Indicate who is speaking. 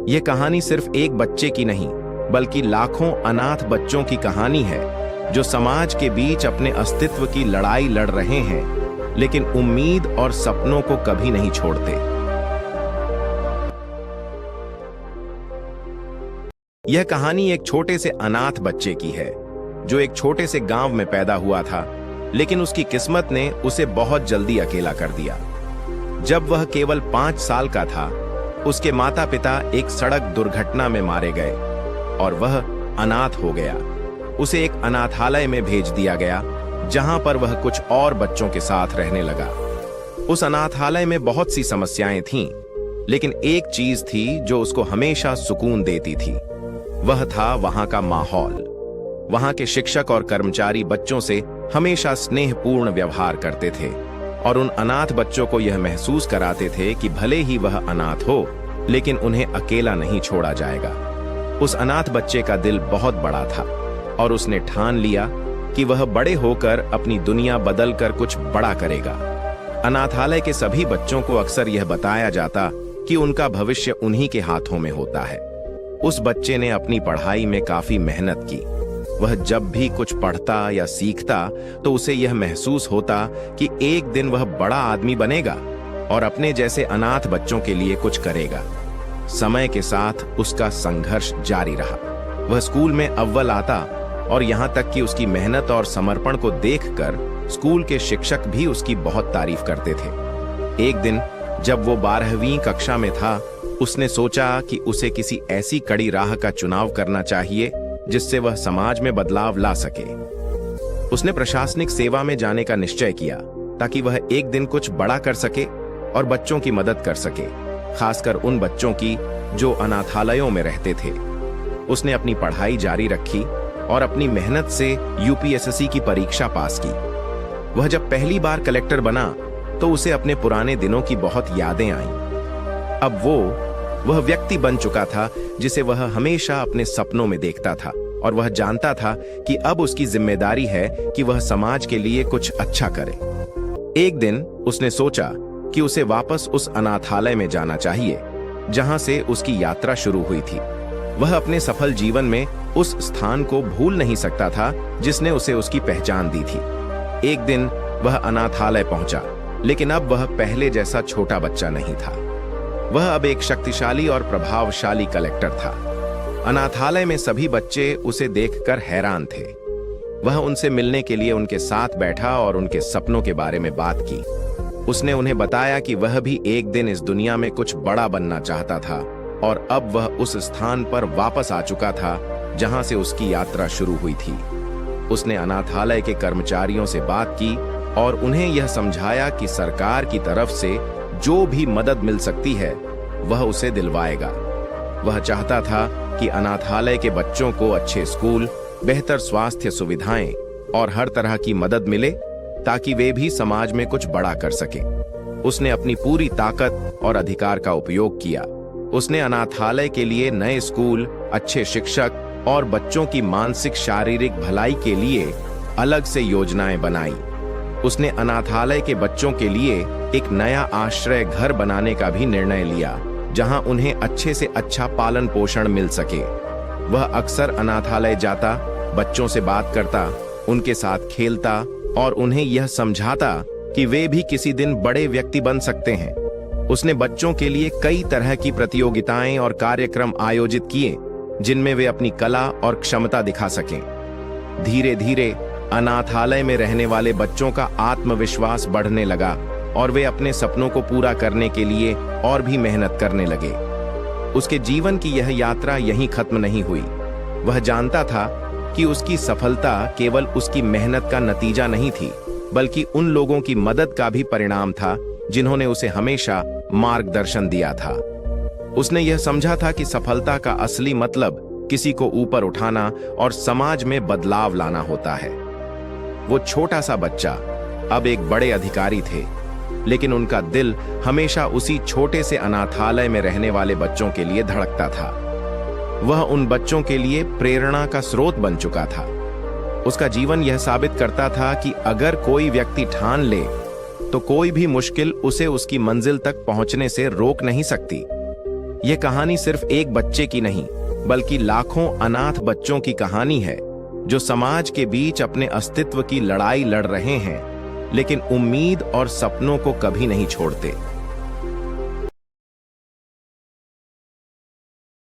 Speaker 1: यह कहानी सिर्फ एक बच्चे की नहीं, बल्कि लाखों अनाथ बच्चों की कहानी है जो समाज के बीच अपने अस्तित्व की लड़ाई लड़ रहे हैं, लेकिन उम्मीद और सपनों को कभी नहीं छोड़ते। यह कहानी एक छोटे से अनाथ बच्चे की है जो एक छोटे से गांव में पैदा हुआ था, लेकिन उसकी किस्मत ने उसे बहुत जल्दी अकेला कर दिया। जब वह केवल 5 साल का था, उसके माता पिता एक सड़क दुर्घटना में मारे गए और वह अनाथ हो गया। उसे एक अनाथालय में भेज दिया गया, जहां पर वह कुछ और बच्चों के साथ रहने लगा। उस अनाथालय में बहुत सी समस्याएं थीं, लेकिन एक चीज थी जो उसको हमेशा सुकून देती थी। वह था वहां का माहौल। वहां के शिक्षक और कर्मचारी बच्चों से हमेशा स्नेहपूर्ण व्यवहार करते थे और उन अनाथ बच्चों को यह महसूस कराते थे कि भले ही वह अनाथ हो, लेकिन उन्हें अकेला नहीं छोड़ा जाएगा। उस अनाथ बच्चे का दिल बहुत बड़ा था और उसने ठान लिया कि वह बड़े होकर अपनी दुनिया बदलकर कुछ बड़ा करेगा। अनाथालय के सभी बच्चों को अक्सर यह बताया जाता कि उनका भविष्य उन्हीं के हाथों में होता है। उस बच्चे ने अपनी पढ़ाई में काफी मेहनत की। वह जब भी कुछ पढ़ता या सीखता तो उसे यह महसूस होता कि एक दिन वह बड़ा आदमी बनेगा और अपने जैसे अनाथ बच्चों के लिए कुछ करेगा। समय के साथ उसका संघर्ष जारी रहा। वह स्कूल में अव्वल आता और यहां तक कि उसकी मेहनत और समर्पण को देखकर स्कूल के शिक्षक भी उसकी बहुत तारीफ करते थे। एक दिन जब वो 12वीं कक्षा में था, उसने सोचा कि उसे किसी ऐसी कड़ी राह का चुनाव करना चाहिए जिससे वह समाज में बदलाव ला सके। उसने प्रशासनिक सेवा में जाने का निश्चय किया ताकि वह एक दिन कुछ बड़ा कर सके और बच्चों की मदद कर सके, खासकर उन बच्चों की जो अनाथालयों में रहते थे। उसने अपनी पढ़ाई जारी रखी और अपनी मेहनत से यूपीएससी की परीक्षा पास की। वह जब पहली बार कलेक्टर बना तो उसे अपने पुराने दिनों की बहुत यादें आईं। अब वह व्यक्ति बन चुका था जिसे वह हमेशा अपने सपनों में देखता था और वह जानता था कि अब उसकी जिम्मेदारी है कि वह समाज के लिए कुछ अच्छा करे। एक दिन उसने सोचा कि उसे वापस उस अनाथालय में जाना चाहिए जहां से उसकी यात्रा शुरू हुई थी। वह अपने सफल जीवन में उस स्थान को भूल नहीं सकता था जिसने उसे उसकी पहचान दी थी। एक दिन वह अनाथालय पहुंचा, लेकिन अब वह पहले जैसा छोटा बच्चा नहीं था। वह अब एक शक्तिशाली और प्रभावशाली कलेक्टर था। अनाथालय में सभी बच्चे उसे देखकर हैरान थे। वह उनसे मिलने के लिए उनके साथ बैठा और उनके सपनों के बारे में बात की। उसने उन्हें बताया कि वह भी एक दिन इस दुनिया में कुछ बड़ा बनना चाहता था और अब वह उस स्थान पर वापस आ चुका था जहां से उसकी यात्रा शुरू हुई थी। उसने अनाथालय के कर्मचारियों से बात की और उन्हें यह समझाया कि सरकार की तरफ से जो भी मदद मिल सकती है वह उसे दिलवाएगा। वह चाहता था कि अनाथालय के बच्चों को अच्छे स्कूल, बेहतर स्वास्थ्य सुविधाएं और हर तरह की मदद मिले ताकि वे भी समाज में कुछ बड़ा कर सके। उसने अपनी पूरी ताकत और अधिकार का उपयोग किया। उसने अनाथालय के लिए नए स्कूल, अच्छे शिक्षक और बच्चों की मानसिक शारीरिक भलाई के लिए अलग से योजनाएं बनाई। उसने अनाथालय के बच्चों के लिए एक नया आश्रय घर बनाने का भी निर्णय लिया जहां उन्हें अच्छे से अच्छा पालन पोषण मिल सके। वह अक्सर अनाथालय जाता, बच्चों से बात करता, उनके साथ खेलता और उन्हें यह समझाता कि वे भी किसी दिन बड़े व्यक्ति बन सकते हैं। उसने बच्चों के लिए कई तरह की प्रतियोगिताएं और कार्यक्रम आयोजित किए जिनमें वे अपनी कला और क्षमता दिखा सकें। धीरे धीरे अनाथालय में रहने वाले बच्चों का आत्मविश्वास बढ़ने लगा और वे अपने सपनों को पूरा करने के लिए और भी मेहनत करने लगे। उसके जीवन की यह यात्रा यहीं खत्म नहीं हुई। वह जानता था कि उसकी सफलता केवल उसकी मेहनत का नतीजा नहीं थी, बल्कि उन लोगों की मदद का भी परिणाम था जिन्होंने उसे हमेशा मार्गदर्शन दिया था। उसने यह समझा था कि सफलता का असली मतलब किसी को ऊपर उठाना और समाज में बदलाव लाना होता है। वो छोटा सा बच्चा अब एक बड़े अधिकारी थे, लेकिन उनका दिल हमेशा उसी छोटे से अनाथालय में रहने वाले बच्चों के लिए धड़कता था। वह उन बच्चों के लिए प्रेरणा का स्रोत बन चुका था। उसका जीवन यह साबित करता था कि अगर कोई व्यक्ति ठान ले तो कोई भी मुश्किल उसे उसकी मंजिल तक पहुंचने से रोक नहीं सकती। यह कहानी सिर्फ एक बच्चे की नहीं, बल्कि लाखों अनाथ बच्चों की कहानी है, जो समाज के बीच अपने अस्तित्व की लड़ाई लड़ रहे हैं, लेकिन उम्मीद और सपनों को कभी नहीं छोड़ते।